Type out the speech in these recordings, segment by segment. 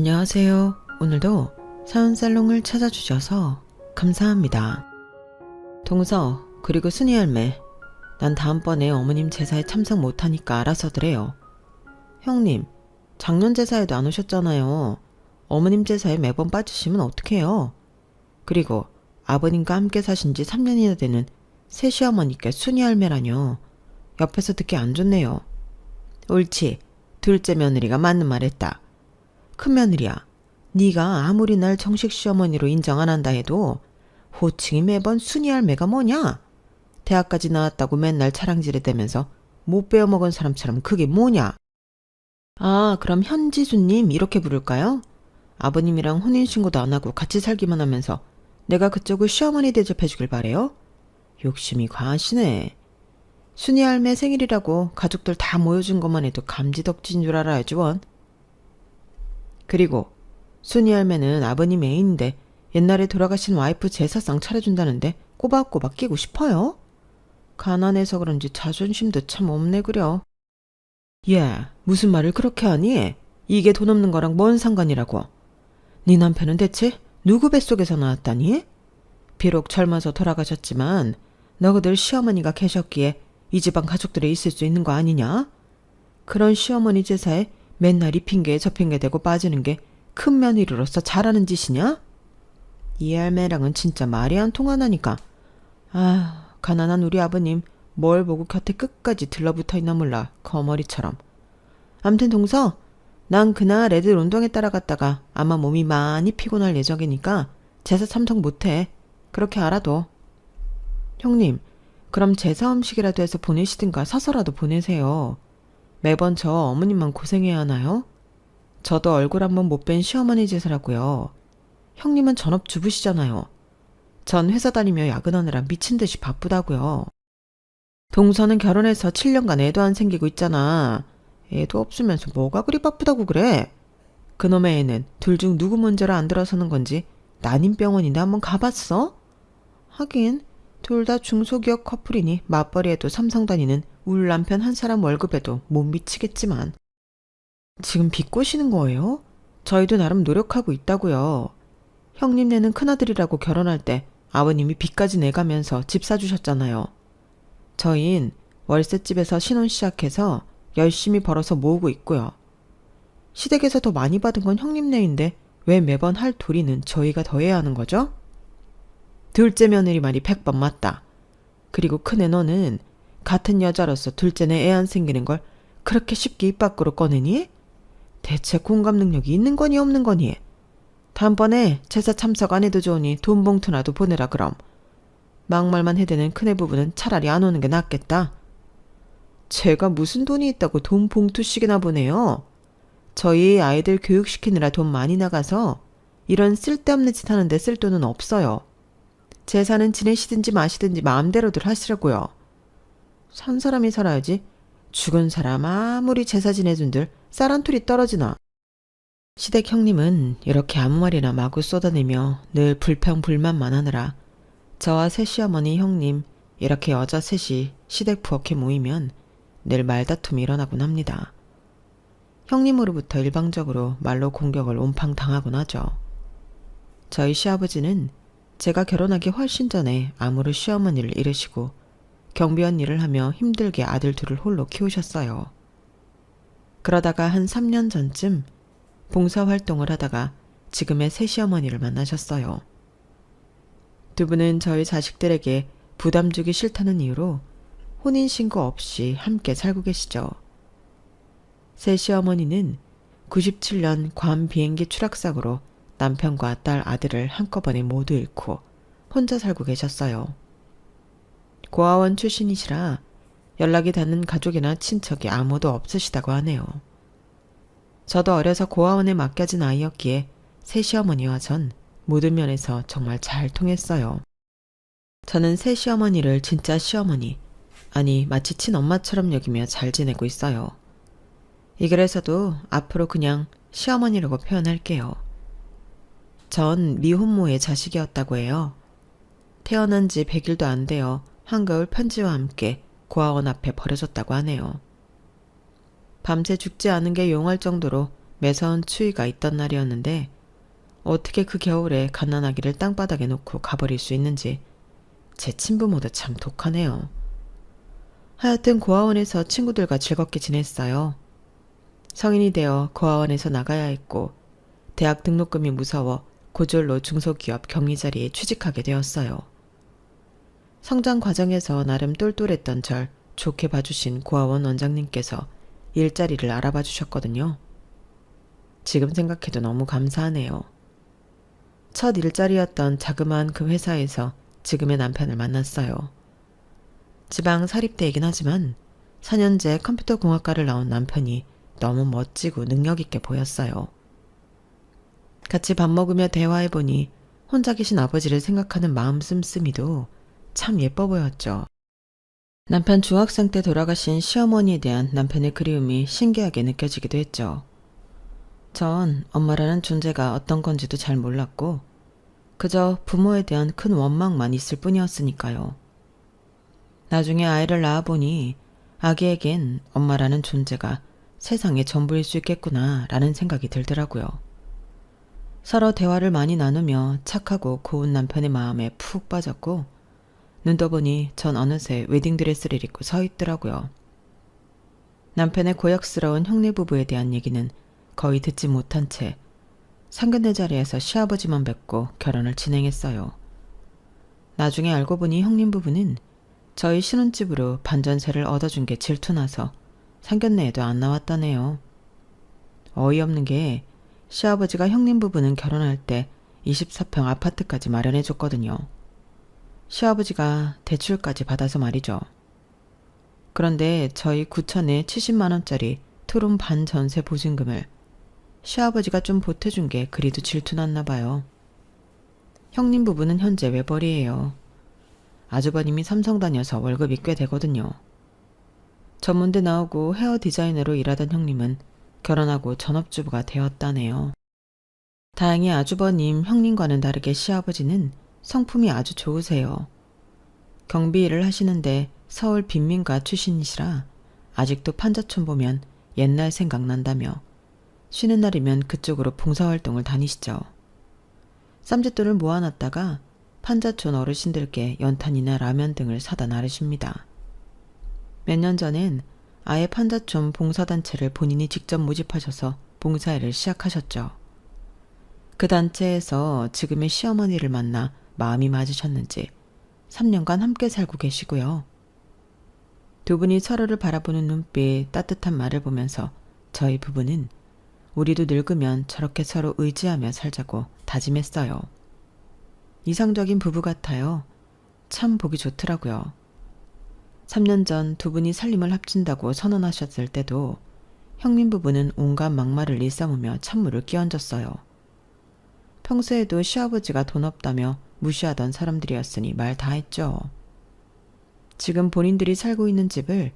안녕하세요. 오늘도 사운살롱을 찾아주셔서 감사합니다. 동서, 그리고 순이 할매, 난 다음번에 어머님 제사에 참석 못하니까 알아서들 해요. 형님, 작년 제사에도 안 오셨잖아요. 어머님 제사에 매번 빠지시면 어떡해요? 그리고 아버님과 함께 사신 지 3년이나 되는 새 시어머니께 순이 할매라뇨. 옆에서 듣기 안 좋네요. 옳지, 둘째 며느리가 맞는 말 했다. 큰며느리야, 네가 아무리 날 정식 시어머니로 인정 안 한다 해도 호칭이 매번 순이 할매가 뭐냐? 대학까지 나왔다고 맨날 차랑질해대면서 못 배워먹은 사람처럼 그게 뭐냐? 아, 그럼 현지수님 이렇게 부를까요? 아버님이랑 혼인신고도 안 하고 같이 살기만 하면서 내가 그쪽을 시어머니 대접해주길 바래요? 욕심이 과하시네. 순이 할매 생일이라고 가족들 다 모여준 것만 해도 감지덕지인 줄 알아야지 원. 그리고 순이 할매는 아버님 애인인데 옛날에 돌아가신 와이프 제사상 차려준다는데 꼬박꼬박 끼고 싶어요? 가난해서 그런지 자존심도 참 없네 그려. 야, 무슨 말을 그렇게 하니? 이게 돈 없는 거랑 뭔 상관이라고. 네 남편은 대체 누구 뱃속에서 나왔다니? 비록 젊어서 돌아가셨지만 너희들 시어머니가 계셨기에 이 집안 가족들에 있을 수 있는 거 아니냐? 그런 시어머니 제사에 맨날 이 핑계에 저 핑계 대고 빠지는 게 큰 며느리로서 잘하는 짓이냐? 이 할매랑은 진짜 말이 안 통하나니까. 아, 가난한 우리 아버님 뭘 보고 곁에 끝까지 들러붙어 있나 몰라, 거머리처럼. 암튼 동서, 난 그날 애들 운동회 따라갔다가 아마 몸이 많이 피곤할 예정이니까 제사 참석 못해. 그렇게 알아둬. 형님, 그럼 제사 음식이라도 해서 보내시든가 사서라도 보내세요. 매번 저 어머님만 고생해야 하나요? 저도 얼굴 한번 못 뵌 시어머니 제사라고요. 형님은 전업주부시잖아요. 전 회사 다니며 야근하느라 미친 듯이 바쁘다고요. 동서는 결혼해서 7년간 애도 안 생기고 있잖아. 애도 없으면서 뭐가 그리 바쁘다고 그래? 그놈의 애는 둘 중 누구 먼저라 안 들어서는 건지 난임병원인데 한번 가봤어? 하긴 둘 다 중소기업 커플이니 맞벌이에도 삼성 다니는 울 남편 한 사람 월급에도 못 미치겠지만. 지금 비꼬시는 거예요? 저희도 나름 노력하고 있다고요. 형님네는 큰아들이라고 결혼할 때 아버님이 빚까지 내가면서 집 사주셨잖아요. 저흰 월세집에서 신혼 시작해서 열심히 벌어서 모으고 있고요. 시댁에서 더 많이 받은 건 형님네인데 왜 매번 할 도리는 저희가 더 해야 하는 거죠? 둘째 며느리 말이 100번 맞다. 그리고 큰애 너는 같은 여자로서 둘째네 애 안 생기는 걸 그렇게 쉽게 입 밖으로 꺼내니? 대체 공감 능력이 있는 거니 없는 거니? 다음번에 제사 참석 안 해도 좋으니 돈 봉투라도 보내라 그럼. 막말만 해대는 큰애 부부는 차라리 안 오는 게 낫겠다. 제가 무슨 돈이 있다고 돈 봉투씩이나 보내요? 저희 아이들 교육시키느라 돈 많이 나가서 이런 쓸데없는 짓 하는데 쓸 돈은 없어요. 제사는 지내시든지 마시든지 마음대로들 하시라고요. 산 사람이 살아야지. 죽은 사람 아무리 제사 지내준들 쌀 한 툴이 떨어지나. 시댁 형님은 이렇게 아무 말이나 마구 쏟아내며 늘 불평불만만 하느라 저와 새 시어머니 형님 이렇게 여자 셋이 시댁 부엌에 모이면 늘 말다툼이 일어나곤 합니다. 형님으로부터 일방적으로 말로 공격을 온팡 당하곤 하죠. 저희 시아버지는 제가 결혼하기 훨씬 전에 암으로 시어머니를 잃으시고 경비원 일을 하며 힘들게 아들 둘을 홀로 키우셨어요. 그러다가 한 3년 전쯤 봉사활동을 하다가 지금의 새 시어머니를 만나셨어요. 두 분은 저희 자식들에게 부담 주기 싫다는 이유로 혼인신고 없이 함께 살고 계시죠. 새 시어머니는 97년 괌 비행기 추락사고로 남편과 딸 아들을 한꺼번에 모두 잃고 혼자 살고 계셨어요. 고아원 출신이시라 연락이 닿는 가족이나 친척이 아무도 없으시다고 하네요. 저도 어려서 고아원에 맡겨진 아이였기에 새 시어머니와 전 모든 면에서 정말 잘 통했어요. 저는 새 시어머니를 진짜 시어머니, 아니 마치 친엄마처럼 여기며 잘 지내고 있어요. 이 글에서도 앞으로 그냥 시어머니라고 표현할게요. 전 미혼모의 자식이었다고 해요. 태어난 지 100일도 안 되어 한겨울 편지와 함께 고아원 앞에 버려졌다고 하네요. 밤새 죽지 않은 게 용할 정도로 매서운 추위가 있던 날이었는데 어떻게 그 겨울에 갓난아기를 땅바닥에 놓고 가버릴 수 있는지 제 친부모도 참 독하네요. 하여튼 고아원에서 친구들과 즐겁게 지냈어요. 성인이 되어 고아원에서 나가야 했고 대학 등록금이 무서워 고졸로 중소기업 경리 자리에 취직하게 되었어요. 성장 과정에서 나름 똘똘했던 절 좋게 봐주신 고아원 원장님께서 일자리를 알아봐 주셨거든요. 지금 생각해도 너무 감사하네요. 첫 일자리였던 자그마한 그 회사에서 지금의 남편을 만났어요. 지방 사립대이긴 하지만 4년제 컴퓨터공학과를 나온 남편이 너무 멋지고 능력있게 보였어요. 같이 밥 먹으며 대화해보니 혼자 계신 아버지를 생각하는 마음 씀씀이도 참 예뻐 보였죠. 남편 중학생 때 돌아가신 시어머니에 대한 남편의 그리움이 신기하게 느껴지기도 했죠. 전 엄마라는 존재가 어떤 건지도 잘 몰랐고 그저 부모에 대한 큰 원망만 있을 뿐이었으니까요. 나중에 아이를 낳아보니 아기에겐 엄마라는 존재가 세상의 전부일 수 있겠구나 라는 생각이 들더라고요. 서로 대화를 많이 나누며 착하고 고운 남편의 마음에 푹 빠졌고 눈 떠보니 전 어느새 웨딩드레스를 입고 서 있더라고요. 남편의 고역스러운 형네 부부에 대한 얘기는 거의 듣지 못한 채 상견례 자리에서 시아버지만 뵙고 결혼을 진행했어요. 나중에 알고 보니 형님 부부는 저희 신혼집으로 반전세를 얻어준 게 질투나서 상견례에도 안 나왔다네요. 어이없는 게 시아버지가 형님 부부는 결혼할 때 24평 아파트까지 마련해줬거든요. 시아버지가 대출까지 받아서 말이죠. 그런데 저희 9천에 70만원짜리 투룸 반전세 보증금을 시아버지가 좀 보태준 게 그리도 질투났나 봐요. 형님 부부는 현재 외벌이에요. 아주버님이 삼성 다녀서 월급이 꽤 되거든요. 전문대 나오고 헤어 디자이너로 일하던 형님은 결혼하고 전업주부가 되었다네요. 다행히 아주버님, 형님과는 다르게 시아버지는 성품이 아주 좋으세요. 경비 일을 하시는데 서울 빈민가 출신이시라 아직도 판자촌 보면 옛날 생각난다며 쉬는 날이면 그쪽으로 봉사활동을 다니시죠. 쌈짓돈을 모아놨다가 판자촌 어르신들께 연탄이나 라면 등을 사다 나르십니다. 몇 년 전엔 아예 판자촌 봉사단체를 본인이 직접 모집하셔서 봉사일을 시작하셨죠. 그 단체에서 지금의 시어머니를 만나 마음이 맞으셨는지 3년간 함께 살고 계시고요. 두 분이 서로를 바라보는 눈빛, 따뜻한 말을 보면서 저희 부부는 우리도 늙으면 저렇게 서로 의지하며 살자고 다짐했어요. 이상적인 부부 같아요. 참 보기 좋더라고요. 3년 전 두 분이 살림을 합친다고 선언하셨을 때도 형님 부부는 온갖 막말을 일삼으며 찬물을 끼얹었어요. 평소에도 시아버지가 돈 없다며 무시하던 사람들이었으니 말 다 했죠. 지금 본인들이 살고 있는 집을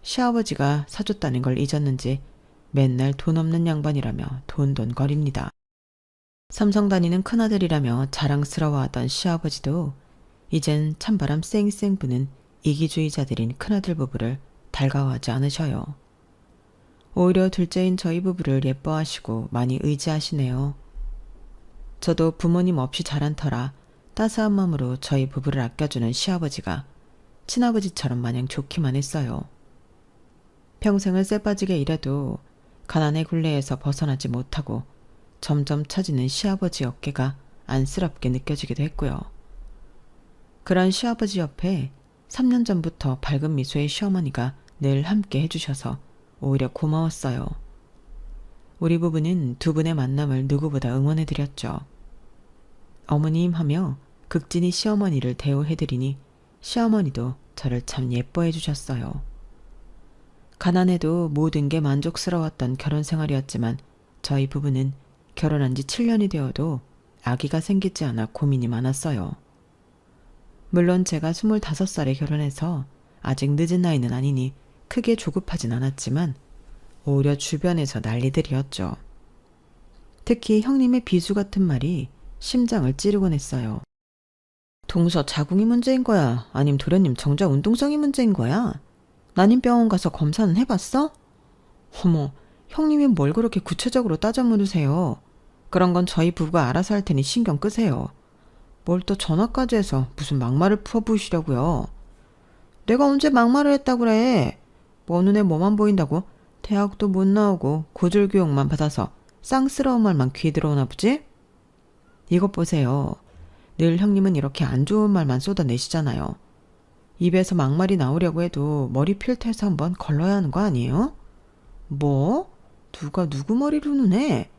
시아버지가 사줬다는 걸 잊었는지 맨날 돈 없는 양반이라며 돈돈거립니다. 삼성 다니는 큰아들이라며 자랑스러워하던 시아버지도 이젠 찬바람 쌩쌩 부는 이기주의자들인 큰아들 부부를 달가워하지 않으셔요. 오히려 둘째인 저희 부부를 예뻐하시고 많이 의지하시네요. 저도 부모님 없이 자란 터라 따스한 마음으로 저희 부부를 아껴주는 시아버지가 친아버지처럼 마냥 좋기만 했어요. 평생을 쎄빠지게 일해도 가난의 굴레에서 벗어나지 못하고 점점 처지는 시아버지 어깨가 안쓰럽게 느껴지기도 했고요. 그런 시아버지 옆에 3년 전부터 밝은 미소의 시어머니가 늘 함께 해주셔서 오히려 고마웠어요. 우리 부부는 두 분의 만남을 누구보다 응원해드렸죠. 어머님 하며 극진히 시어머니를 대우해드리니 시어머니도 저를 참 예뻐해 주셨어요. 가난해도 모든 게 만족스러웠던 결혼 생활이었지만 저희 부부는 결혼한 지 7년이 되어도 아기가 생기지 않아 고민이 많았어요. 물론 제가 25살에 결혼해서 아직 늦은 나이는 아니니 크게 조급하진 않았지만 오히려 주변에서 난리들이었죠. 특히 형님의 비수 같은 말이 심장을 찌르곤 했어요. 동서 자궁이 문제인 거야? 아님 도련님 정자 운동성이 문제인 거야? 난임병원 가서 검사는 해봤어? 어머, 형님이 뭘 그렇게 구체적으로 따져 물으세요. 그런 건 저희 부부가 알아서 할 테니 신경 끄세요. 뭘 또 전화까지 해서 무슨 막말을 풀어부으시려고요. 내가 언제 막말을 했다고 그래. 뭐 눈에 뭐만 보인다고 대학도 못 나오고 고졸 교육만 받아서 쌍스러운 말만 귀에 들어오나 보지? 이것 보세요. 늘 형님은 이렇게 안 좋은 말만 쏟아내시잖아요. 입에서 막말이 나오려고 해도 머리 필터에서 한번 걸러야 하는 거 아니에요? 뭐? 누가 누구 머리로 눈해?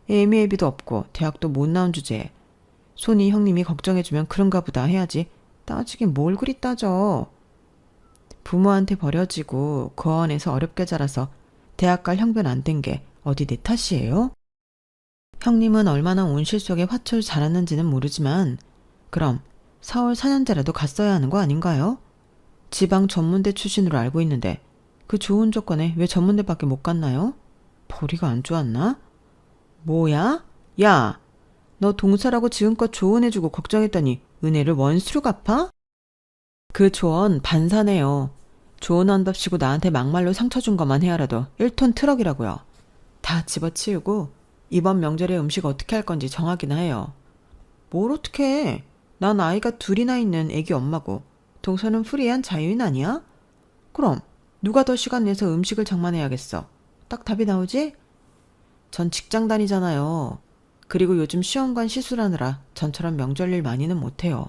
애미애비도 없고 대학도 못 나온 주제에 손이 형님이 걱정해주면 그런가 보다 해야지. 따지긴 뭘 그리 따져. 부모한테 버려지고 고아원에서 어렵게 자라서 대학 갈 형편 안 된 게 어디 내 탓이에요? 형님은 얼마나 온실 속에 화초를 자랐는지는 모르지만 그럼 서울 4년제라도 갔어야 하는 거 아닌가요? 지방 전문대 출신으로 알고 있는데 그 좋은 조건에 왜 전문대밖에 못 갔나요? 벌이가 안 좋았나? 뭐야? 야! 너 동서라고 지금껏 조언해주고 걱정했더니 은혜를 원수로 갚아? 그 조언 반사네요. 조언한답시고 나한테 막말로 상처 준 것만 헤아려도 1톤 트럭이라고요. 다 집어치우고 이번 명절에 음식 어떻게 할 건지 정하기나 해요. 뭘 어떻게 해? 난 아이가 둘이나 있는 애기 엄마고 동서는 프리한 자유인 아니야? 그럼 누가 더 시간 내서 음식을 장만해야겠어. 딱 답이 나오지? 전 직장 다니잖아요. 그리고 요즘 시험관 시술하느라 전처럼 명절 일 많이는 못해요.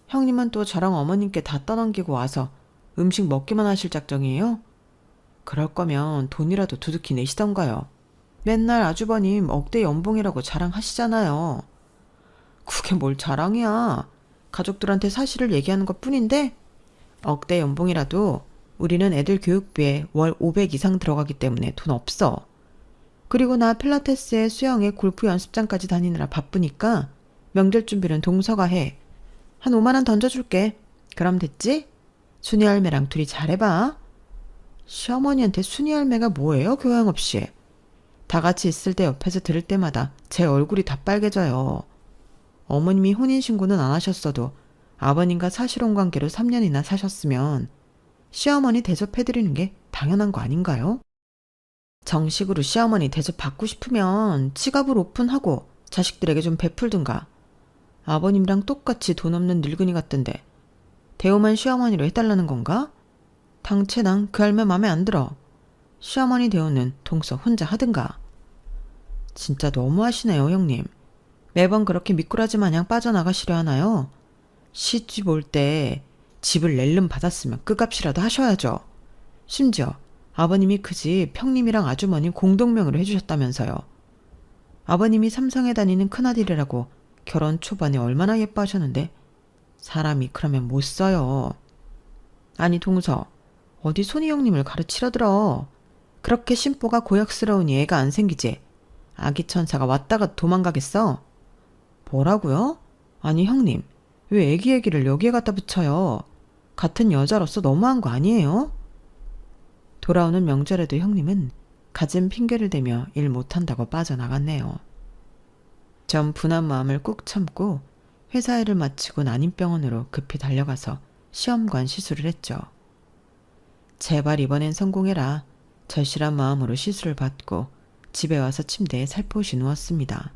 형님은 또 저랑 어머님께 다 떠넘기고 와서 음식 먹기만 하실 작정이에요? 그럴 거면 돈이라도 두둑히 내시던가요. 맨날 아주버님 억대 연봉이라고 자랑하시잖아요. 그게 뭘 자랑이야. 가족들한테 사실을 얘기하는 것 뿐인데 억대 연봉이라도 우리는 애들 교육비에 월 500 이상 들어가기 때문에 돈 없어. 그리고 나 필라테스에 수영에 골프 연습장까지 다니느라 바쁘니까 명절 준비는 동서가 해. 한 5만 원 던져줄게. 그럼 됐지? 순이 할매랑 둘이 잘해봐. 시어머니한테 순이 할매가 뭐예요? 교양 없이. 다 같이 있을 때 옆에서 들을 때마다 제 얼굴이 다 빨개져요. 어머님이 혼인신고는 안 하셨어도 아버님과 사실혼 관계로 3년이나 사셨으면 시어머니 대접해드리는 게 당연한 거 아닌가요? 정식으로 시어머니 대접 받고 싶으면 지갑을 오픈하고 자식들에게 좀 베풀든가. 아버님이랑 똑같이 돈 없는 늙은이 같던데 대우만 시어머니로 해달라는 건가? 당최 난 그 할매 맘에 안 들어. 시어머니 대우는 동서 혼자 하든가. 진짜 너무하시네요, 형님. 매번 그렇게 미꾸라지 마냥 빠져나가시려 하나요? 시집 올 때 집을 낼름 받았으면 끝값이라도 하셔야죠. 심지어 아버님이 그 집 형님이랑 아주머니 공동명의로 해주셨다면서요. 아버님이 삼성에 다니는 큰아들이라고 결혼 초반에 얼마나 예뻐하셨는데 사람이 그러면 못 써요. 아니 동서, 어디 손이 형님을 가르치려 들어. 그렇게 심보가 고약스러우니 애가 안 생기지. 아기 천사가 왔다가 도망가겠어? 뭐라고요? 아니 형님, 왜 애기 얘기를 여기에 갖다 붙여요? 같은 여자로서 너무한 거 아니에요? 돌아오는 명절에도 형님은 갖은 핑계를 대며 일 못한다고 빠져나갔네요. 전 분한 마음을 꾹 참고 회사 일을 마치고 난임병원으로 급히 달려가서 시험관 시술을 했죠. 제발 이번엔 성공해라. 절실한 마음으로 시술을 받고 집에 와서 침대에 살포시 누웠습니다.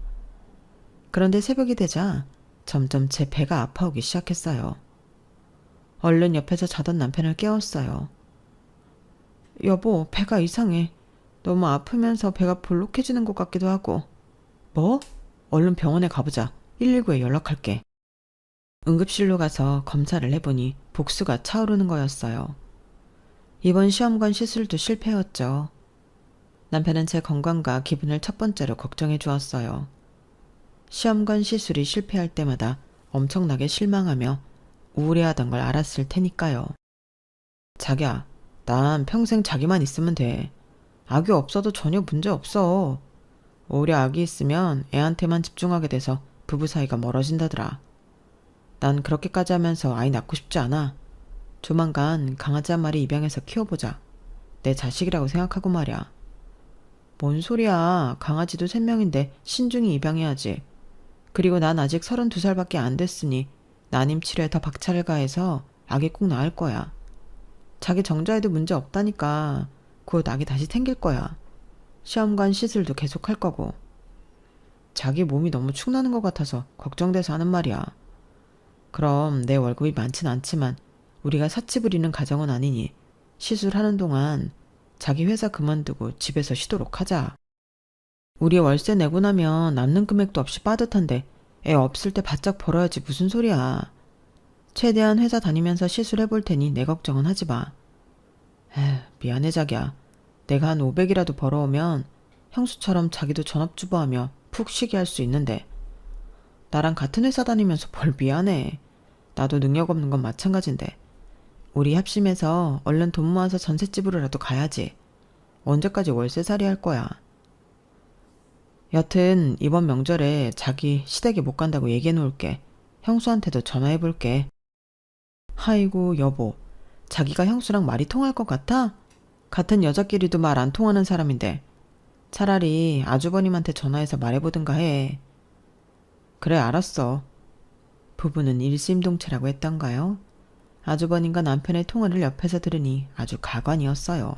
그런데 새벽이 되자 점점 제 배가 아파오기 시작했어요. 얼른 옆에서 자던 남편을 깨웠어요. 여보, 배가 이상해. 너무 아프면서 배가 볼록해지는 것 같기도 하고. 뭐? 얼른 병원에 가보자. 119에 연락할게. 응급실로 가서 검사를 해보니 복수가 차오르는 거였어요. 이번 시험관 시술도 실패였죠. 남편은 제 건강과 기분을 첫 번째로 걱정해 주었어요. 시험관 시술이 실패할 때마다 엄청나게 실망하며 우울해하던 걸 알았을 테니까요. 자기야, 난 평생 자기만 있으면 돼. 아기 없어도 전혀 문제 없어. 오히려 아기 있으면 애한테만 집중하게 돼서 부부 사이가 멀어진다더라. 난 그렇게까지 하면서 아이 낳고 싶지 않아. 조만간 강아지 한 마리 입양해서 키워보자. 내 자식이라고 생각하고 말이야. 뭔 소리야. 강아지도 3명인데 신중히 입양해야지. 그리고 난 아직 32살밖에 안 됐으니 난임 치료에 더 박차를 가해서 아기 꼭 낳을 거야. 자기 정자에도 문제 없다니까 곧 아기 다시 생길 거야. 시험관 시술도 계속 할 거고. 자기 몸이 너무 축나는 것 같아서 걱정돼서 하는 말이야. 그럼 내 월급이 많진 않지만 우리가 사치 부리는 가정은 아니니 시술하는 동안 자기 회사 그만두고 집에서 쉬도록 하자. 우리 월세 내고 나면 남는 금액도 없이 빠듯한데 애 없을 때 바짝 벌어야지 무슨 소리야. 최대한 회사 다니면서 시술해볼 테니 내 걱정은 하지 마. 에휴, 미안해 자기야. 내가 한 500이라도 벌어오면 형수처럼 자기도 전업주부하며 푹 쉬게 할 수 있는데 나랑 같은 회사 다니면서 뭘 미안해. 나도 능력 없는 건 마찬가지인데 우리 합심해서 얼른 돈 모아서 전셋집으로라도 가야지. 언제까지 월세살이 할 거야. 여튼 이번 명절에 자기 시댁에 못 간다고 얘기해 놓을게. 형수한테도 전화해 볼게. 아이고 여보, 자기가 형수랑 말이 통할 것 같아? 같은 여자끼리도 말 안 통하는 사람인데 차라리 아주버님한테 전화해서 말해보든가 해. 그래 알았어. 부부는 일심동체라고 했던가요? 아주버님과 남편의 통화를 옆에서 들으니 아주 가관이었어요.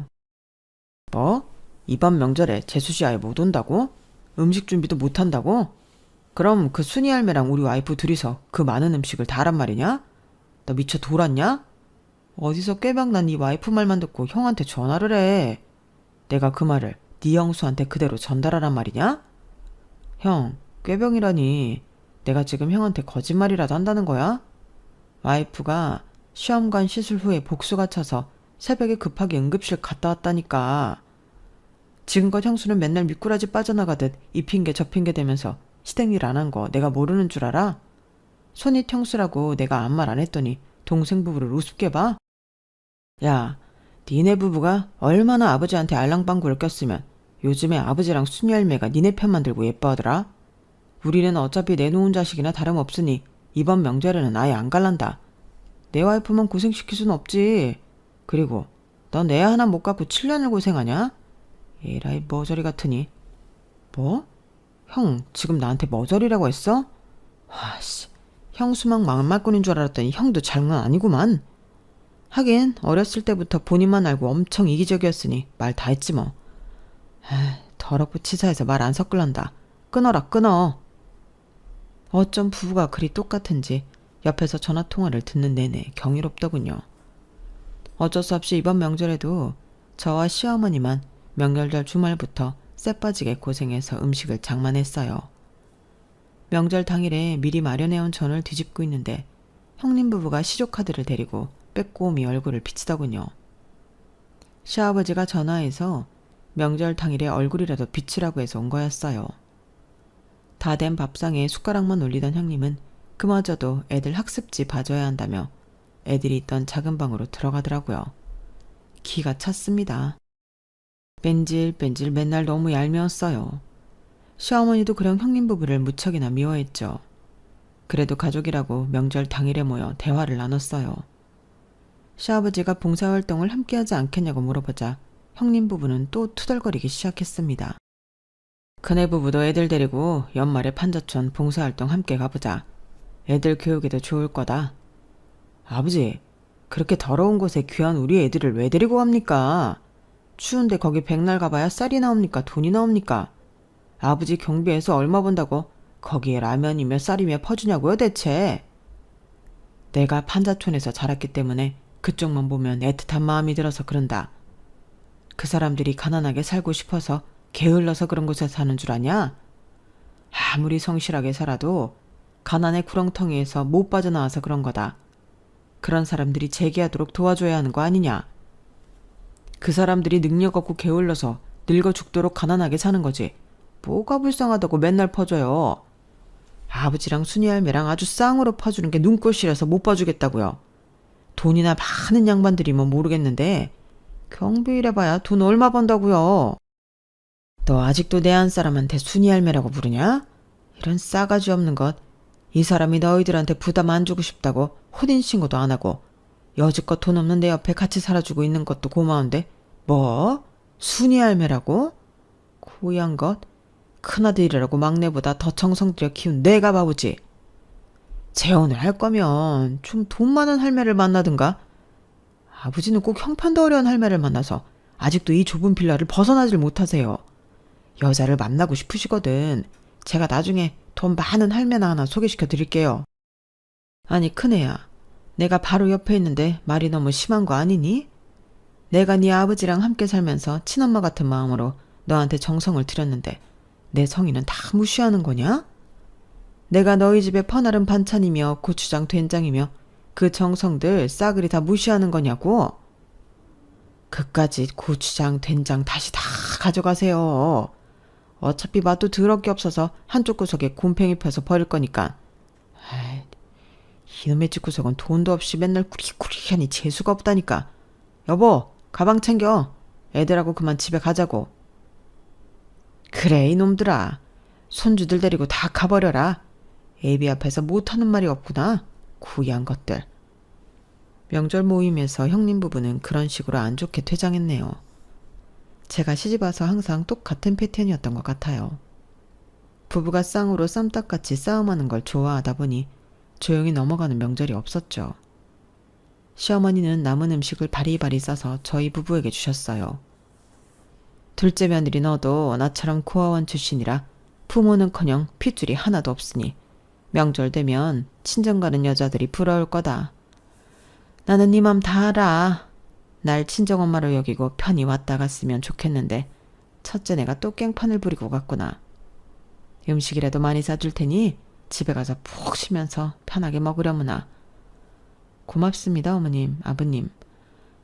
뭐? 이번 명절에 재수씨 아예 못 온다고? 음식 준비도 못 한다고? 그럼 그 순이 할매랑 우리 와이프 둘이서 그 많은 음식을 다 하란 말이냐? 너 미쳐 돌았냐? 어디서 꾀박난 네 와이프 말만 듣고 형한테 전화를 해. 내가 그 말을 네 형수한테 그대로 전달하란 말이냐? 형, 꾀병이라니. 내가 지금 형한테 거짓말이라도 한다는 거야? 와이프가 시험관 시술 후에 복수가 차서 새벽에 급하게 응급실 갔다 왔다니까. 지금껏 형수는 맨날 미꾸라지 빠져나가듯 이 핑계 저 핑계 대면서 시댁 일 안 한 거 내가 모르는 줄 알아? 손윗 형수라고 내가 아무 말 안 했더니 동생 부부를 우습게 봐? 야, 니네 부부가 얼마나 아버지한테 알랑방구를 꼈으면 요즘에 아버지랑 순이 할매가 니네 편만 들고 예뻐하더라? 우리는 어차피 내놓은 자식이나 다름없으니 이번 명절에는 아예 안 갈란다. 내 와이프만 고생시킬 순 없지. 그리고 넌 애 하나 못 갖고 7년을 고생하냐? 에라이 머저리 같으니. 뭐? 형 지금 나한테 머저리라고 했어? 와씨, 형수막 막말꾼인 줄 알았더니 형도 장난 아니구만. 하긴 어렸을 때부터 본인만 알고 엄청 이기적이었으니 말 다 했지 뭐. 더럽고 치사해서 말 안 섞을란다. 끊어라 끊어. 어쩜 부부가 그리 똑같은지 옆에서 전화통화를 듣는 내내 경이롭더군요. 어쩔 수 없이 이번 명절에도 저와 시어머니만 명절절 주말부터 쎄빠지게 고생해서 음식을 장만했어요. 명절 당일에 미리 마련해온 전을 뒤집고 있는데 형님 부부가 시조카드를 데리고 빼꼼히 얼굴을 비치더군요. 시아버지가 전화해서 명절 당일에 얼굴이라도 비치라고 해서 온 거였어요. 다 된 밥상에 숟가락만 올리던 형님은 그마저도 애들 학습지 봐줘야 한다며 애들이 있던 작은 방으로 들어가더라고요. 기가 찼습니다. 뺀질뺀질 맨날 너무 얄미웠어요. 시어머니도 그런 형님 부부를 무척이나 미워했죠. 그래도 가족이라고 명절 당일에 모여 대화를 나눴어요. 시아버지가 봉사활동을 함께하지 않겠냐고 물어보자 형님 부부는 또 투덜거리기 시작했습니다. 큰애 부부도 애들 데리고 연말에 판자촌 봉사활동 함께 가보자. 애들 교육에도 좋을 거다. 아버지, 그렇게 더러운 곳에 귀한 우리 애들을 왜 데리고 갑니까? 추운데 거기 백날 가봐야 쌀이 나옵니까? 돈이 나옵니까? 아버지 경비에서 얼마 번다고 거기에 라면이며 쌀이며 퍼주냐고요 대체? 내가 판자촌에서 자랐기 때문에 그쪽만 보면 애틋한 마음이 들어서 그런다. 그 사람들이 가난하게 살고 싶어서 게을러서 그런 곳에 사는 줄 아냐? 아무리 성실하게 살아도 가난의 구렁텅이에서 못 빠져나와서 그런 거다. 그런 사람들이 재기하도록 도와줘야 하는 거 아니냐? 그 사람들이 능력 없고 게을러서 늙어 죽도록 가난하게 사는 거지. 뭐가 불쌍하다고 맨날 퍼줘요. 아버지랑 순이 할매랑 아주 쌍으로 퍼주는 게 눈꼴시라서 못 봐주겠다고요. 돈이나 많은 양반들이면 모르겠는데 경비일해봐야 돈 얼마 번다고요. 너 아직도 내 안 사람한테 순이 할매라고 부르냐? 이런 싸가지 없는 것. 이 사람이 너희들한테 부담 안 주고 싶다고 혼인신고도 안 하고 여지껏 돈 없는 내 옆에 같이 살아주고 있는 것도 고마운데 뭐? 순이 할매라고? 고얀 것? 큰아들이라고 막내보다 더 정성 들여 키운 내가 바보지. 재혼을 할 거면 좀 돈 많은 할매를 만나든가. 아버지는 꼭 형편도 어려운 할매를 만나서 아직도 이 좁은 빌라를 벗어나질 못하세요. 여자를 만나고 싶으시거든. 제가 나중에 돈 많은 할매나 하나 소개시켜 드릴게요. 아니 큰애야, 내가 바로 옆에 있는데 말이 너무 심한 거 아니니? 내가 네 아버지랑 함께 살면서 친엄마 같은 마음으로 너한테 정성을 들였는데 내 성의는 다 무시하는 거냐? 내가 너희 집에 퍼나른 반찬이며 고추장 된장이며 그 정성들 싸그리 다 무시하는 거냐고? 그까짓 고추장 된장 다시 다 가져가세요. 어차피 맛도 더럽게 없어서 한쪽 구석에 곰팡이 펴서 버릴 거니까. 아이, 이놈의 집구석은 돈도 없이 맨날 꾸리꾸리하니 재수가 없다니까. 여보, 가방 챙겨. 애들하고 그만 집에 가자고. 그래 이놈들아. 손주들 데리고 다 가버려라. 애비 앞에서 못하는 말이 없구나. 구이한 것들. 명절 모임에서 형님 부부는 그런 식으로 안 좋게 퇴장했네요. 제가 시집와서 항상 똑같은 패턴이었던 것 같아요. 부부가 쌍으로 쌈딱같이 싸움하는 걸 좋아하다 보니 조용히 넘어가는 명절이 없었죠. 시어머니는 남은 음식을 바리바리 싸서 저희 부부에게 주셨어요. 둘째 며느리 너도 나처럼 고아원 출신이라 부모는커녕 핏줄이 하나도 없으니 명절 되면 친정 가는 여자들이 부러울 거다. 나는 네 맘 다 알아. 날 친정엄마로 여기고 편히 왔다 갔으면 좋겠는데 첫째 내가 또 깽판을 부리고 갔구나. 음식이라도 많이 사줄 테니 집에 가서 푹 쉬면서 편하게 먹으려무나. 고맙습니다 어머님, 아버님.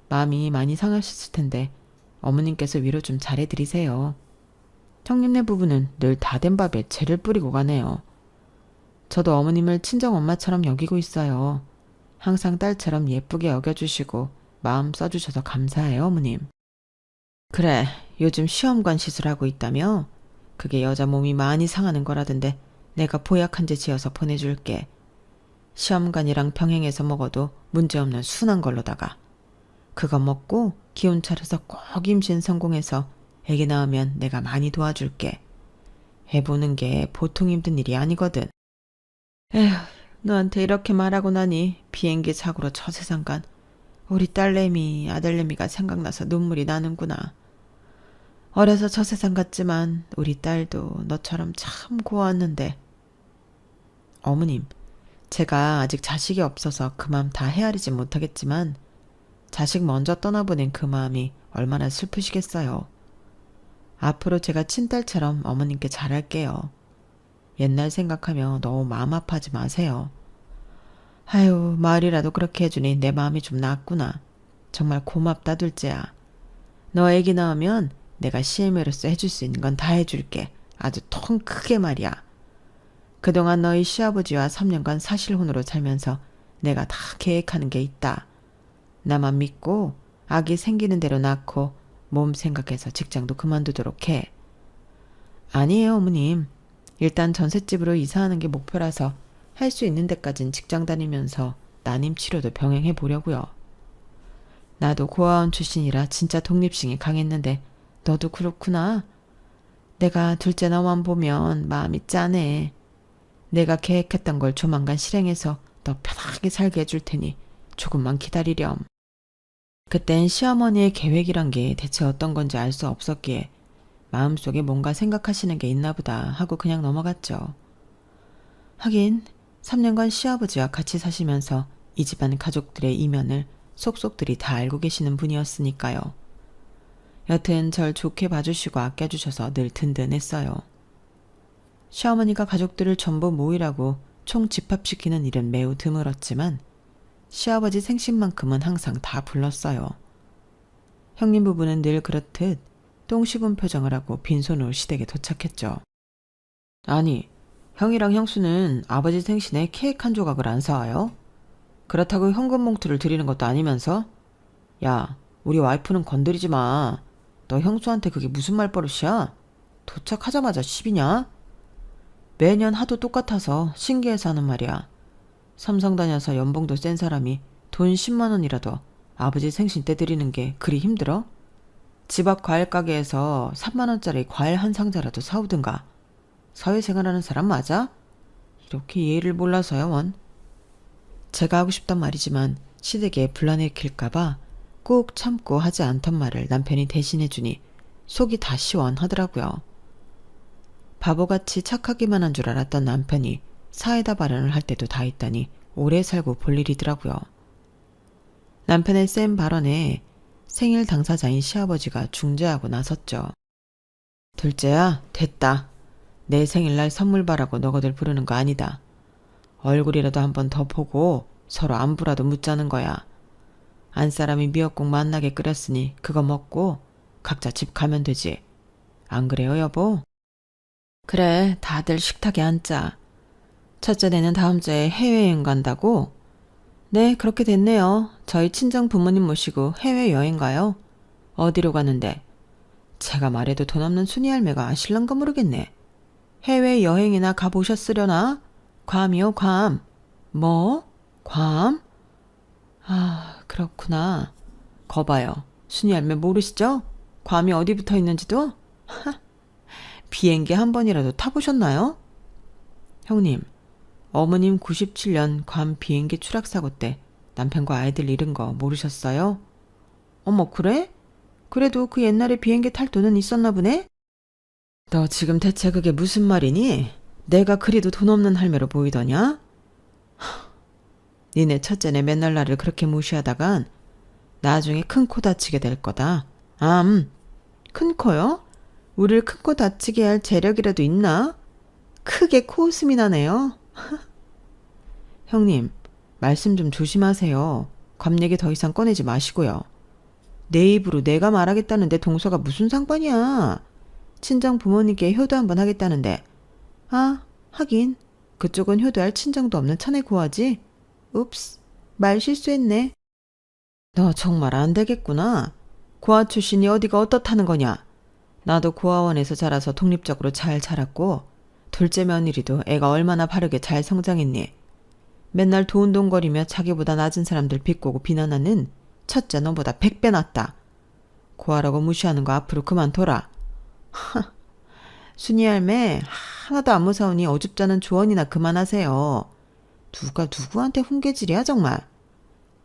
마음이 많이 상하셨을 텐데 어머님께서 위로 좀 잘해드리세요. 형님네 부부는 늘 다 된 밥에 재를 뿌리고 가네요. 저도 어머님을 친정엄마처럼 여기고 있어요. 항상 딸처럼 예쁘게 여겨주시고 마음 써주셔서 감사해요 어머님. 그래, 요즘 시험관 시술하고 있다며? 그게 여자 몸이 많이 상하는 거라던데 내가 보약한제 지어서 보내줄게. 시험관이랑 병행해서 먹어도 문제없는 순한 걸로다가 그거 먹고 기운 차려서 꼭 임신 성공해서 애기 낳으면 내가 많이 도와줄게. 해보는 게 보통 힘든 일이 아니거든. 에휴, 너한테 이렇게 말하고 나니 비행기 사고로 저 세상 간 우리 딸내미, 아들내미가 생각나서 눈물이 나는구나. 어려서 저 세상 갔지만 우리 딸도 너처럼 참 고왔는데. 어머님, 제가 아직 자식이 없어서 그 마음 다 헤아리진 못하겠지만 자식 먼저 떠나보낸 그 마음이 얼마나 슬프시겠어요. 앞으로 제가 친딸처럼 어머님께 잘할게요. 옛날 생각하며 너무 마음 아파하지 마세요. 아유, 말이라도 그렇게 해주니 내 마음이 좀 낫구나. 정말 고맙다 둘째야. 너 애기 낳으면 내가 시애미로서 해줄 수 있는 건 다 해줄게. 아주 통 크게 말이야. 그동안 너희 시아버지와 3년간 사실혼으로 살면서 내가 다 계획하는 게 있다. 나만 믿고 아기 생기는 대로 낳고 몸 생각해서 직장도 그만두도록 해. 아니에요 어머님. 일단 전셋집으로 이사하는 게 목표라서 할 수 있는 데까진 직장 다니면서 난임 치료도 병행해 보려고요. 나도 고아원 출신이라 진짜 독립심이 강했는데 너도 그렇구나. 내가 둘째 너만 보면 마음이 짠해. 내가 계획했던 걸 조만간 실행해서 너 편하게 살게 해줄 테니 조금만 기다리렴. 그땐 시어머니의 계획이란 게 대체 어떤 건지 알 수 없었기에 마음속에 뭔가 생각하시는 게 있나 보다 하고 그냥 넘어갔죠. 하긴 3년간 시아버지와 같이 사시면서 이 집안 가족들의 이면을 속속들이 다 알고 계시는 분이었으니까요. 여튼 절 좋게 봐주시고 아껴주셔서 늘 든든했어요. 시어머니가 가족들을 전부 모이라고 총 집합시키는 일은 매우 드물었지만 시아버지 생신만큼은 항상 다 불렀어요. 형님 부부는 늘 그렇듯 똥 씹은 표정을 하고 빈손으로 시댁에 도착했죠. 아니, 형이랑 형수는 아버지 생신에 케이크 한 조각을 안 사와요? 그렇다고 현금 봉투를 드리는 것도 아니면서? 야, 우리 와이프는 건드리지 마. 너 형수한테 그게 무슨 말버릇이야? 도착하자마자 시비냐? 매년 하도 똑같아서 신기해서 하는 말이야. 삼성 다녀서 연봉도 센 사람이 돈 10만 원이라도 아버지 생신 때 드리는 게 그리 힘들어? 집 앞 과일 가게에서 3만 원짜리 과일 한 상자라도 사오든가. 사회생활하는 사람 맞아? 이렇게 예의를 몰라서요 원. 제가 하고 싶단 말이지만 시댁에 불안일으킬까봐 꼭 참고 하지 않던 말을 남편이 대신해주니 속이 다 시원하더라고요. 바보같이 착하기만 한 줄 알았던 남편이 사이다 발언을 할 때도 다 있다니 오래 살고 볼 일이더라고요. 남편의 센 발언에 생일 당사자인 시아버지가 중재하고 나섰죠. 둘째야, 됐다. 내 생일날 선물 바라고 너거들 부르는 거 아니다. 얼굴이라도 한번 더 보고 서로 안부라도 묻자는 거야. 안사람이 미역국 맛나게 끓였으니 그거 먹고 각자 집 가면 되지. 안 그래요, 여보? 그래, 다들 식탁에 앉자. 첫째네는 다음 주에 해외여행 간다고? 네, 그렇게 됐네요. 저희 친정 부모님 모시고 해외여행 가요. 어디로 가는데? 제가 말해도 돈 없는 순이 할매가 아실란가 모르겠네. 해외여행이나 가보셨으려나? 괌이요, 괌. 뭐? 괌? 아, 그렇구나. 거봐요. 순이 할매 모르시죠? 괌이 어디 붙어 있는지도? 비행기 한 번이라도 타보셨나요? 형님, 어머님 97년 괌 비행기 추락사고 때 남편과 아이들 잃은 거 모르셨어요? 어머, 그래? 그래도 그 옛날에 비행기 탈 돈은 있었나 보네? 너 지금 대체 그게 무슨 말이니? 내가 그리도 돈 없는 할매로 보이더냐? 니네 첫째네 맨날 나를 그렇게 무시하다간 나중에 큰 코 다치게 될 거다. 큰 코요? 우릴 큰 코 다치게 할 재력이라도 있나? 크게 코웃음이 나네요. 형님, 말씀 좀 조심하세요. 괌 얘기 더 이상 꺼내지 마시고요. 내 입으로 내가 말하겠다는데 동서가 무슨 상관이야. 친정 부모님께 효도 한번 하겠다는데. 아, 하긴 그쪽은 효도할 친정도 없는 천의 고아지. 읍스, 말 실수했네. 너 정말 안 되겠구나. 고아 출신이 어디가 어떻다는 거냐. 나도 고아원에서 자라서 독립적으로 잘 자랐고 둘째 며느리도 애가 얼마나 바르게 잘 성장했니. 맨날 도운동거리며 자기보다 낮은 사람들 비꼬고 비난하는 첫째 너보다 100배 낫다. 고아라고 무시하는 거 앞으로 그만둬라. 순이 할매 하나도 안 무서우니 어줍잖은 조언이나 그만하세요. 누가 누구한테 훈계질이야 정말.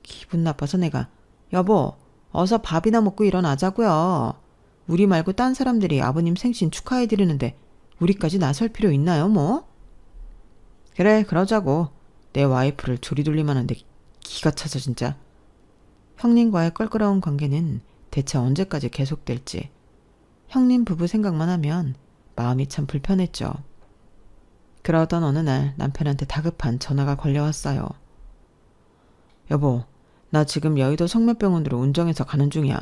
기분 나빠서 내가 여보 어서 밥이나 먹고 일어나자고요. 우리 말고 딴 사람들이 아버님 생신 축하해드리는데 우리까지 나설 필요 있나요 뭐? 그래 그러자고. 내 와이프를 조리돌림 하는데 기가 차서 진짜. 형님과의 껄끄러운 관계는 대체 언제까지 계속될지 형님 부부 생각만 하면 마음이 참 불편했죠. 그러던 어느 날 남편한테 다급한 전화가 걸려왔어요. 여보, 나 지금 여의도 성묘병원으로 운정해서 가는 중이야.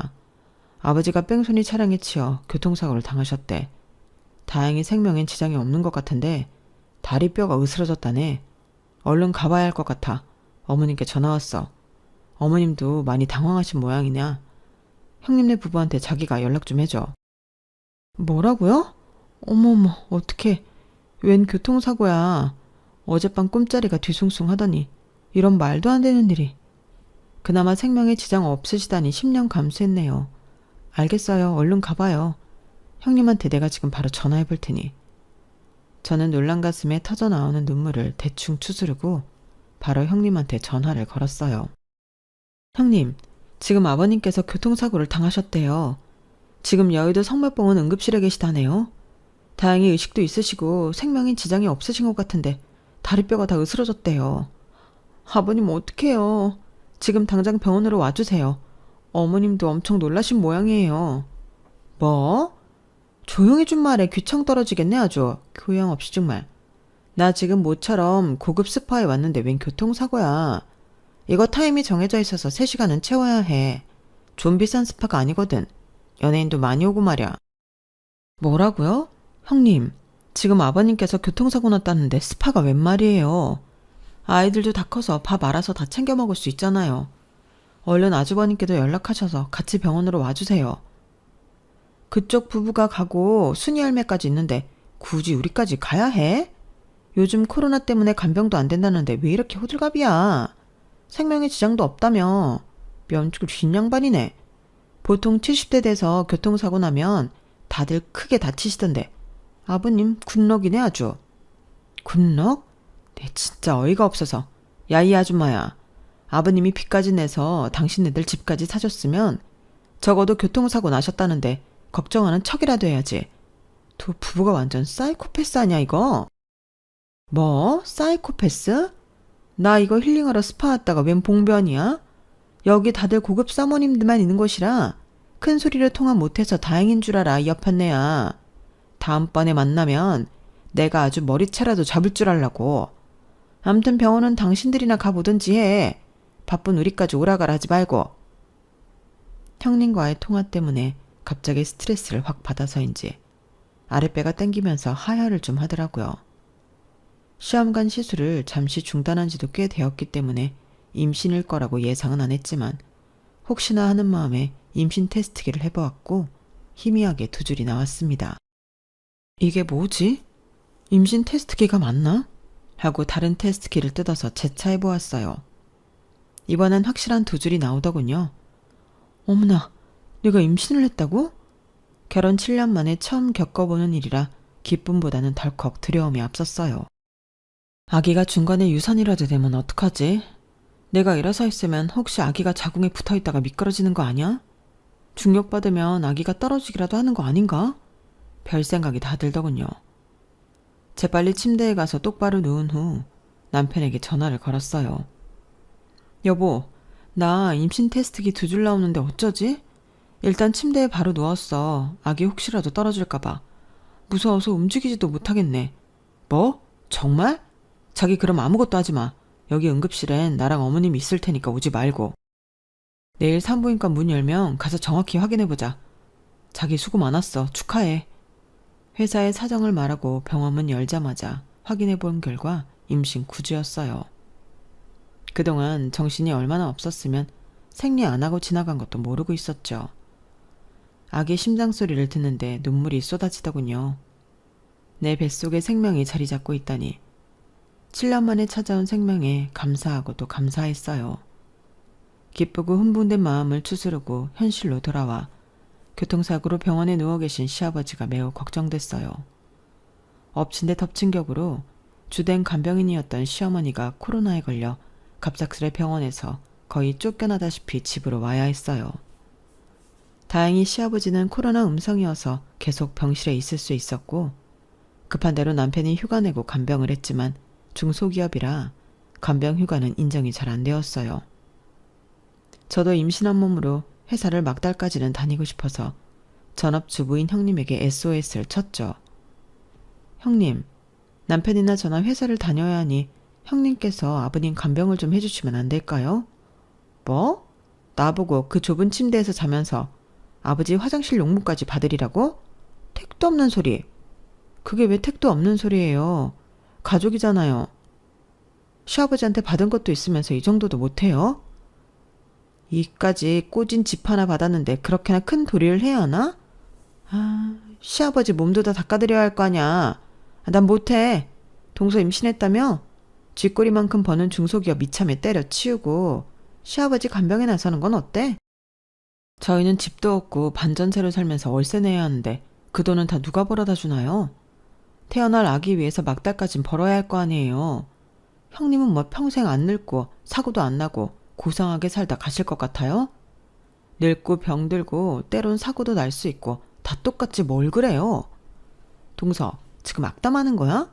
아버지가 뺑소니 차량에 치여 교통사고를 당하셨대. 다행히 생명엔 지장이 없는 것 같은데 다리뼈가 으스러졌다네. 얼른 가봐야 할 것 같아. 어머님께 전화 왔어. 어머님도 많이 당황하신 모양이냐. 형님네 부부한테 자기가 연락 좀 해줘. 뭐라고요? 어머머 어떡해. 웬 교통사고야. 어젯밤 꿈자리가 뒤숭숭 하더니 이런 말도 안 되는 일이. 그나마 생명에 지장 없으시다니 10년 감수했네요. 알겠어요. 얼른 가봐요. 형님한테 내가 지금 바로 전화해 볼 테니. 저는 놀란 가슴에 터져나오는 눈물을 대충 추스르고 바로 형님한테 전화를 걸었어요. 형님, 지금 아버님께서 교통사고를 당하셨대요. 지금 여의도 성묘병원 응급실에 계시다네요. 다행히 의식도 있으시고 생명에 지장이 없으신 것 같은데 다리뼈가 다 으스러졌대요. 아버님 어떡해요. 지금 당장 병원으로 와주세요. 어머님도 엄청 놀라신 모양이에요. 뭐? 조용히 좀 말해. 귀청 떨어지겠네 아주. 교양 없이 정말. 나 지금 모처럼 고급 스파에 왔는데 웬 교통사고야. 이거 타임이 정해져 있어서 3시간은 채워야 해. 좀 비싼 스파가 아니거든. 연예인도 많이 오고 말이야. 뭐라고요? 형님, 지금 아버님께서 교통사고 났다는데 스파가 웬 말이에요. 아이들도 다 커서 밥 알아서 다 챙겨 먹을 수 있잖아요. 얼른 아주버님께도 연락하셔서 같이 병원으로 와주세요. 그쪽 부부가 가고 순이 할매까지 있는데 굳이 우리까지 가야 해? 요즘 코로나 때문에 간병도 안 된다는데 왜 이렇게 호들갑이야. 생명에 지장도 없다며. 면죽을 쥔 양반이네. 보통 70대 돼서 교통사고 나면 다들 크게 다치시던데 아버님 굿럭이네 아주. 굿럭? 네 진짜 어이가 없어서. 야 이 아줌마야. 아버님이 빚까지 내서 당신네들 집까지 사줬으면 적어도 교통사고 나셨다는데 걱정하는 척이라도 해야지. 두 부부가 완전 사이코패스 아니야 이거? 뭐? 사이코패스? 나 이거 힐링하러 스파 왔다가 웬 봉변이야? 여기 다들 고급 사모님들만 있는 곳이라 큰 소리를 통화 못해서 다행인 줄 알아, 이 옆판내야. 다음번에 만나면 내가 아주 머리채라도 잡을 줄 알라고. 암튼 병원은 당신들이나 가보든지 해. 바쁜 우리까지 오라가라 하지 말고. 형님과의 통화 때문에 갑자기 스트레스를 확 받아서인지 아랫배가 땡기면서 하혈을 좀 하더라고요. 시험관 시술을 잠시 중단한 지도 꽤 되었기 때문에 임신일 거라고 예상은 안 했지만 혹시나 하는 마음에 임신 테스트기를 해보았고 희미하게 두 줄이 나왔습니다. 이게 뭐지? 임신 테스트기가 맞나? 하고 다른 테스트기를 뜯어서 재차해보았어요. 이번엔 확실한 두 줄이 나오더군요. 어머나, 내가 임신을 했다고? 결혼 7년 만에 처음 겪어보는 일이라 기쁨보다는 덜컥 두려움이 앞섰어요. 아기가 중간에 유산이라도 되면 어떡하지? 내가 일어서 있으면 혹시 아기가 자궁에 붙어있다가 미끄러지는 거 아니야? 중력받으면 아기가 떨어지기라도 하는 거 아닌가? 별 생각이 다 들더군요. 재빨리 침대에 가서 똑바로 누운 후 남편에게 전화를 걸었어요. 여보, 나 임신 테스트기 두 줄 나오는데 어쩌지? 일단 침대에 바로 누웠어. 아기 혹시라도 떨어질까봐. 무서워서 움직이지도 못하겠네. 뭐? 정말? 자기 그럼 아무것도 하지 마. 여기 응급실엔 나랑 어머님 있을 테니까 오지 말고. 내일 산부인과 문 열면 가서 정확히 확인해보자. 자기 수고 많았어. 축하해. 회사에 사정을 말하고 병원 문 열자마자 확인해본 결과 임신 9주였어요. 그동안 정신이 얼마나 없었으면 생리 안 하고 지나간 것도 모르고 있었죠. 아기 심장 소리를 듣는데 눈물이 쏟아지더군요. 내 뱃속에 생명이 자리 잡고 있다니 7년 만에 찾아온 생명에 감사하고 또 감사했어요. 기쁘고 흥분된 마음을 추스르고 현실로 돌아와 교통사고로 병원에 누워 계신 시아버지가 매우 걱정됐어요. 엎친 데 덮친 격으로 주된 간병인이었던 시어머니가 코로나에 걸려 갑작스레 병원에서 거의 쫓겨나다시피 집으로 와야 했어요. 다행히 시아버지는 코로나 음성이어서 계속 병실에 있을 수 있었고 급한 대로 남편이 휴가 내고 간병을 했지만 중소기업이라 간병 휴가는 인정이 잘 안 되었어요. 저도 임신한 몸으로 회사를 막달까지는 다니고 싶어서 전업주부인 형님에게 SOS를 쳤죠. 형님, 남편이나 저나 회사를 다녀야 하니 형님께서 아버님 간병을 좀 해주시면 안 될까요? 뭐? 나보고 그 좁은 침대에서 자면서 아버지 화장실 용무까지 받으리라고? 택도 없는 소리. 그게 왜 택도 없는 소리예요? 가족이잖아요. 시아버지한테 받은 것도 있으면서 이 정도도 못해요? 이까지 꼬진 집 하나 받았는데 그렇게나 큰 도리를 해야 하나? 아, 시아버지 몸도 다 닦아드려야 할 거 아냐. 난 못해. 동서 임신했다며? 쥐꼬리만큼 버는 중소기업 이참에 때려치우고 시아버지 간병에 나서는 건 어때? 저희는 집도 없고 반전세로 살면서 월세 내야 하는데 그 돈은 다 누가 벌어다 주나요? 태어날 아기 위해서 막달까진 벌어야 할 거 아니에요. 형님은 뭐 평생 안 늙고 사고도 안 나고 고상하게 살다 가실 것 같아요? 늙고 병들고 때론 사고도 날 수 있고 다 똑같지 뭘 그래요? 동서, 지금 악담하는 거야?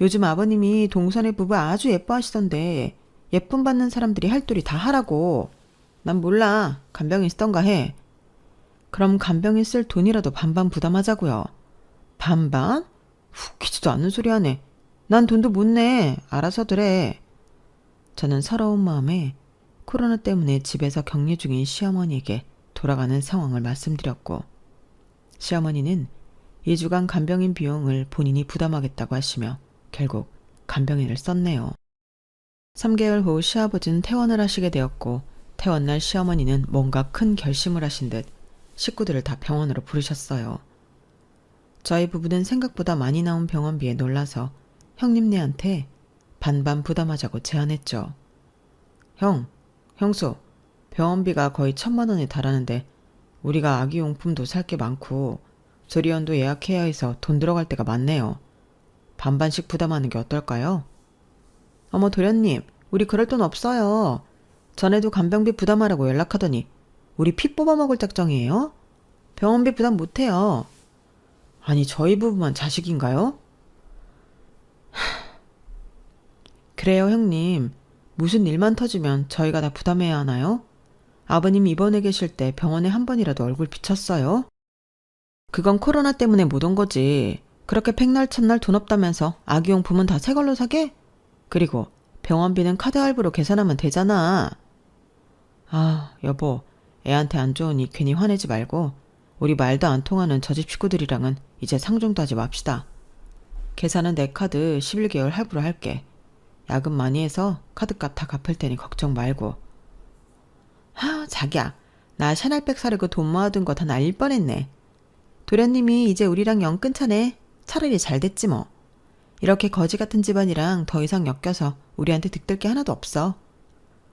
요즘 아버님이 동선의 부부 아주 예뻐하시던데 예쁨 받는 사람들이 할 도리 다 하라고. 난 몰라. 간병인 쓰던가 해. 그럼 간병인 쓸 돈이라도 반반 부담하자고요. 반반? 웃기지도 않는 소리 하네. 난 돈도 못 내. 알아서들 해. 저는 서러운 마음에 코로나 때문에 집에서 격리 중인 시어머니에게 돌아가는 상황을 말씀드렸고 시어머니는 2주간 간병인 비용을 본인이 부담하겠다고 하시며 결국 간병인을 썼네요. 3개월 후 시아버지는 퇴원을 하시게 되었고 퇴원날 시어머니는 뭔가 큰 결심을 하신 듯 식구들을 다 병원으로 부르셨어요. 저희 부부는 생각보다 많이 나온 병원비에 놀라서 형님네한테 반반 부담하자고 제안했죠. 형수, 병원비가 거의 1,000만 원에 달하는데 우리가 아기용품도 살 게 많고 조리원도 예약해야 해서 돈 들어갈 때가 많네요. 반반씩 부담하는 게 어떨까요? 어머 도련님, 우리 그럴 돈 없어요. 전에도 간병비 부담하라고 연락하더니 우리 피 뽑아먹을 작정이에요? 병원비 부담 못해요. 아니, 저희 부부만 자식인가요? 그래요, 형님. 무슨 일만 터지면 저희가 다 부담해야 하나요? 아버님 입원해 계실 때 병원에 한 번이라도 얼굴 비쳤어요? 그건 코로나 때문에 못 온 거지. 그렇게 백날 첫날 돈 없다면서 아기용품은 다 새 걸로 사게? 그리고 병원비는 카드 할부로 계산하면 되잖아. 아, 여보, 애한테 안 좋으니 괜히 화내지 말고 우리 말도 안 통하는 저 집 식구들이랑은 이제 상종도 하지 맙시다. 계산은 내 카드 11개월 할부로 할게. 야근 많이 해서 카드값 다 갚을 테니 걱정 말고. 자기야. 나 샤넬백 사려고 돈 모아둔 거 다 날릴 뻔했네. 도련님이 이제 우리랑 영 끊자네. 차라리 잘 됐지 뭐. 이렇게 거지 같은 집안이랑 더 이상 엮여서 우리한테 득될 게 하나도 없어.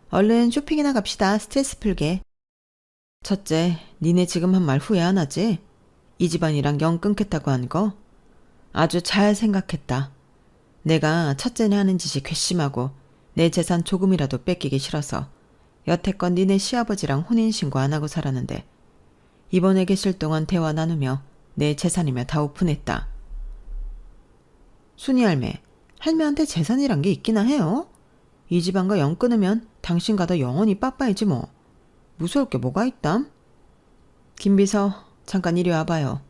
얼른 쇼핑이나 갑시다. 스트레스 풀게. 첫째, 니네 지금 한 말 후회 안 하지? 이 집안이랑 영 끊겠다고 한 거? 아주 잘 생각했다. 내가 첫째네 하는 짓이 괘씸하고 내 재산 조금이라도 뺏기기 싫어서 여태껏 니네 시아버지랑 혼인신고 안 하고 살았는데 입원해 계실 동안 대화 나누며 내 재산이며 다 오픈했다. 순이 할매한테 재산이란 게 있기나 해요? 이 집안과 영 끊으면 당신과도 영원히 빠빠이지 뭐. 무서울 게 뭐가 있담? 김비서, 잠깐 이리 와봐요.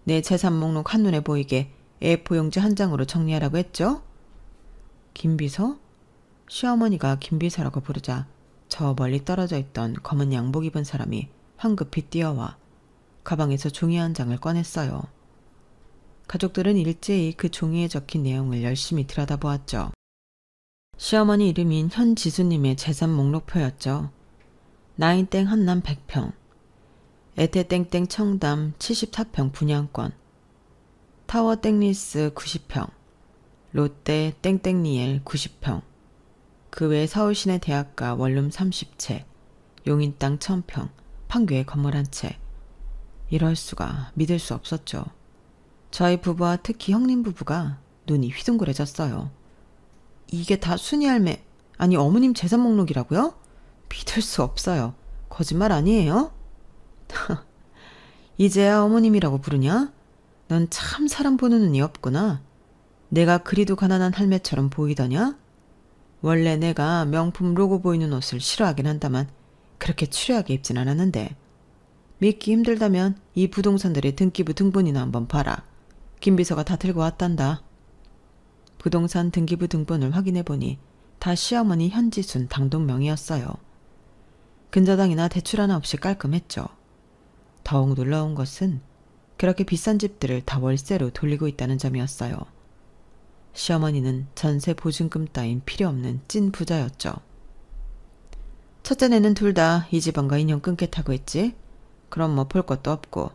내 재산 목록 한눈에 보이게 A4 용지 한 장으로 정리하라고 했죠? 김비서? 시어머니가 김비서라고 부르자 저 멀리 떨어져 있던 검은 양복 입은 사람이 황급히 뛰어와 가방에서 종이 한 장을 꺼냈어요. 가족들은 일제히 그 종이에 적힌 내용을 열심히 들여다보았죠. 시어머니 이름인 현지수님의 재산 목록표였죠. 나인땡 한남 100평, 에테땡땡 청담 74평 분양권, 타워 땡리스 90평, 롯데 땡땡리엘 90평, 그 외 서울시내 대학가 원룸 30채, 용인 땅 1000평, 판교에 건물 한 채. 이럴 수가 믿을 수 없었죠. 저희 부부와 특히 형님 부부가 눈이 휘둥그레졌어요. 이게 다 순이 할매, 아니 어머님 재산 목록이라고요? 믿을 수 없어요. 거짓말 아니에요? 이제야 어머님이라고 부르냐? 넌 참 사람 보는 눈이 없구나. 내가 그리도 가난한 할매처럼 보이더냐? 원래 내가 명품 로고 보이는 옷을 싫어하긴 한다만 그렇게 추리하게 입진 않았는데. 믿기 힘들다면 이 부동산들의 등기부 등본이나 한번 봐라. 김비서가 다 들고 왔단다. 부동산 등기부 등본을 확인해보니 다 시어머니 현지순 당동명이었어요. 근저당이나 대출 하나 없이 깔끔했죠. 더욱 놀라운 것은 그렇게 비싼 집들을 다 월세로 돌리고 있다는 점이었어요. 시어머니는 전세 보증금 따윈 필요 없는 찐 부자였죠. 첫째네는 둘 다 이 집안과 인연 끊겠다고 했지? 그럼 뭐 볼 것도 없고.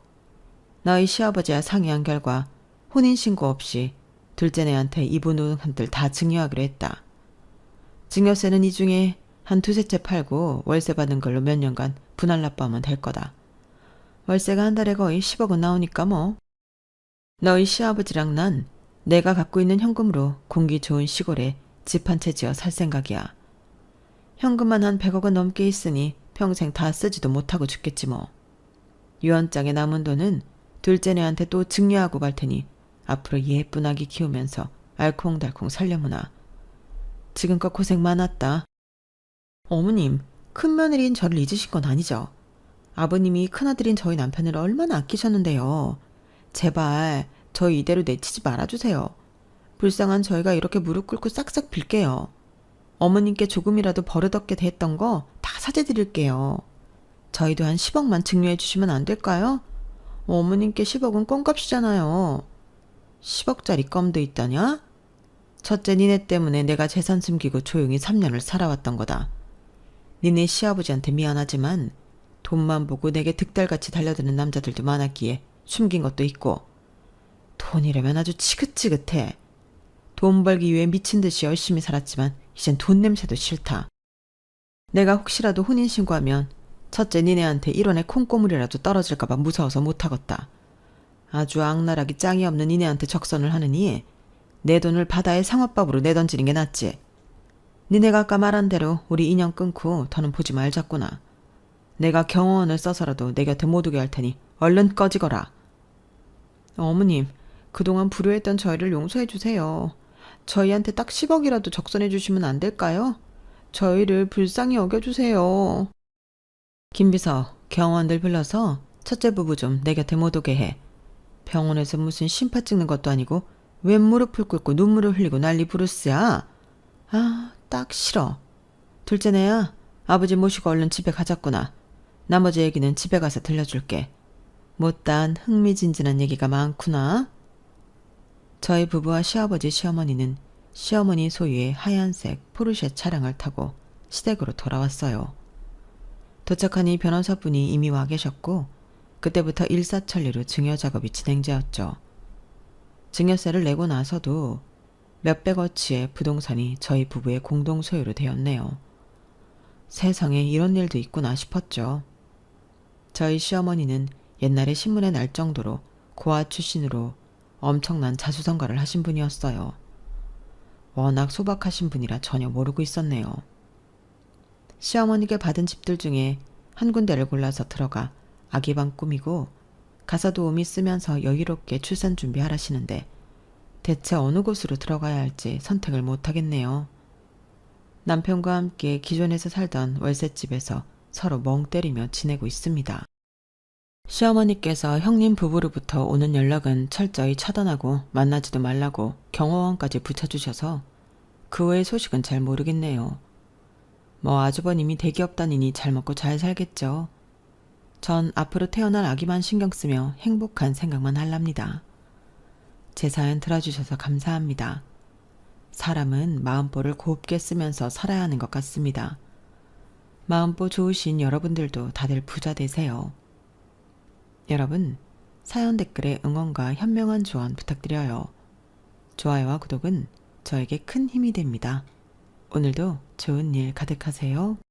너희 시아버지와 상의한 결과 혼인신고 없이 둘째네한테 이 부동산들 다 증여하기로 했다. 증여세는 이 중에 한 두세 채 팔고 월세 받은 걸로 몇 년간 분할 납부하면 될 거다. 월세가 한 달에 거의 10억은 나오니까 뭐. 너희 시아버지랑 난 내가 갖고 있는 현금으로 공기 좋은 시골에 집 한 채 지어 살 생각이야. 현금만 한 100억은 넘게 있으니 평생 다 쓰지도 못하고 죽겠지 뭐. 유언장에 남은 돈은 둘째네한테 또 증여하고 갈 테니 앞으로 예쁜 아기 키우면서 알콩달콩 살려무나. 지금껏 고생 많았다. 어머님, 큰며느리인 저를 잊으신 건 아니죠? 아버님이 큰아들인 저희 남편을 얼마나 아끼셨는데요. 제발 저희 이대로 내치지 말아주세요. 불쌍한 저희가 이렇게 무릎 꿇고 싹싹 빌게요. 어머님께 조금이라도 버릇없게 됐던 거 다 사죄드릴게요. 저희도 한 10억만 증여해 주시면 안 될까요? 어머님께 10억은 껌값이잖아요. 10억짜리 껌도 있다냐? 첫째 니네 때문에 내가 재산 숨기고 조용히 3년을 살아왔던 거다. 니네 시아버지한테 미안하지만 돈만 보고 내게 득달같이 달려드는 남자들도 많았기에 숨긴 것도 있고. 돈이라면 아주 지긋지긋해. 돈 벌기 위해 미친 듯이 열심히 살았지만 이젠 돈 냄새도 싫다. 내가 혹시라도 혼인신고하면 첫째 니네한테 1원의 콩고물이라도 떨어질까봐 무서워서 못하겠다. 아주 악랄하기 짱이 없는 니네한테 적선을 하느니 내 돈을 바다에 상어밥으로 내던지는 게 낫지. 니네가 아까 말한 대로 우리 인연 끊고 더는 보지 말자꾸나. 내가 경호원을 써서라도 내 곁에 못 오게 할 테니 얼른 꺼지거라. 어머님, 그동안 불효했던 저희를 용서해 주세요. 저희한테 딱 10억이라도 적선해 주시면 안 될까요? 저희를 불쌍히 여겨주세요. 김비서, 경호원들 불러서 첫째 부부 좀 내 곁에 못 오게 해. 병원에서 무슨 심파 찍는 것도 아니고 웬 무릎을 꿇고 눈물을 흘리고 난리 부르스야. 아, 딱 싫어. 둘째네야, 아버지 모시고 얼른 집에 가자꾸나. 나머지 얘기는 집에 가서 들려줄게. 못단 흥미진진한 얘기가 많구나. 저희 부부와 시아버지 시어머니는 시어머니 소유의 하얀색 포르쉐 차량을 타고 시댁으로 돌아왔어요. 도착하니 변호사분이 이미 와 계셨고 그때부터 일사천리로 증여 작업이 진행되었죠. 증여세를 내고 나서도 몇백어치의 부동산이 저희 부부의 공동 소유로 되었네요. 세상에 이런 일도 있구나 싶었죠. 저희 시어머니는 옛날에 신문에 날 정도로 고아 출신으로 엄청난 자수성가를 하신 분이었어요. 워낙 소박하신 분이라 전혀 모르고 있었네요. 시어머니께 받은 집들 중에 한 군데를 골라서 들어가 아기방 꾸미고 가사 도우미 쓰면서 여유롭게 출산 준비하라시는데 대체 어느 곳으로 들어가야 할지 선택을 못하겠네요. 남편과 함께 기존에서 살던 월세집에서 서로 멍 때리며 지내고 있습니다. 시어머니께서 형님 부부로부터 오는 연락은 철저히 차단하고 만나지도 말라고 경호원까지 붙여주셔서 그 외의 소식은 잘 모르겠네요. 뭐 아주버님이 대기업 다니니 잘 먹고 잘 살겠죠. 전 앞으로 태어날 아기만 신경 쓰며 행복한 생각만 할랍니다. 제 사연 들어주셔서 감사합니다. 사람은 마음보를 곱게 쓰면서 살아야 하는 것 같습니다. 마음보 좋으신 여러분들도 다들 부자 되세요. 여러분, 사연 댓글에 응원과 현명한 조언 부탁드려요. 좋아요와 구독은 저에게 큰 힘이 됩니다. 오늘도 좋은 일 가득하세요.